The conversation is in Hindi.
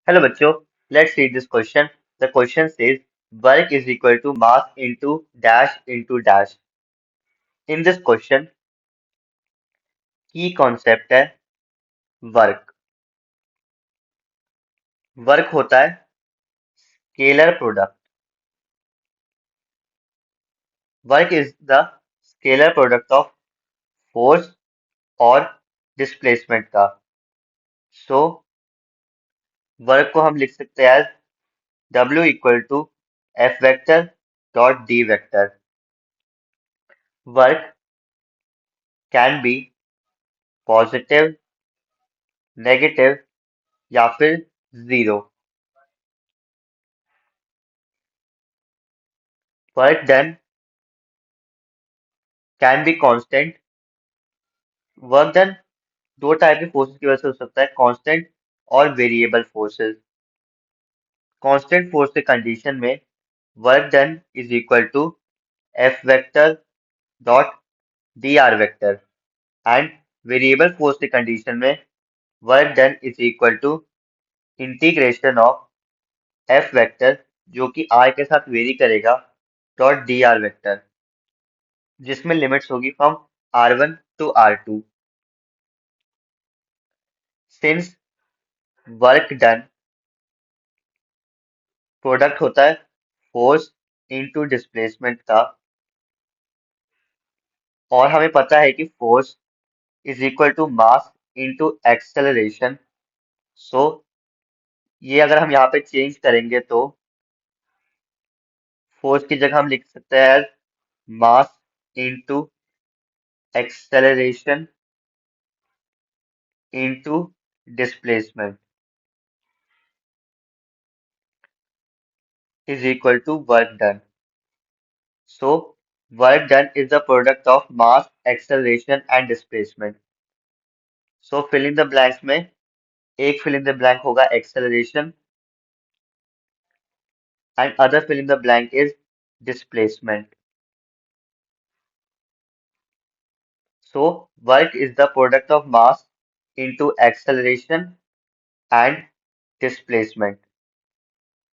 Hello bachcho, let's read this question. The question says work is equal to mass into dash into dash. In this question, key concept है work. Work होता है scalar product. Work is the scalar product of force और displacement का. So work को हम लिख सकते हैं as W equal to F vector dot D vector. Work can be positive, negative या फिर zero. Work done can be constant. Work done दो टाइप के फोर्सेस की वजह से हो सकता है, कांस्टेंट और वेरिएबल फोर्सेस. कांस्टेंट फोर्स के कंडीशन में work done is equal to F vector dot D R vector and variable force के कंडीशन में work done is equal to integration of F vector जो कि आर के साथ वेरी करेगा डॉट डी आर वेक्टर जिसमें लिमिट्स होगी from R1 to R2. Since work done product होता है फोर्स इनटू डिस्प्लेसमेंट का, और हमें पता है कि force is equal to mass into acceleration. So ये अगर हम यहाँ पे चेंज करेंगे तो फोर्स की जगह हम लिख सकते हैं mass into acceleration into displacement is equal to work done. So work done is the product of mass, acceleration and displacement. So fill in the blanks में एक फिल इन द ब्लैंक होगा acceleration and other fill in the blank is displacement. So work is the product of mass into acceleration and displacement.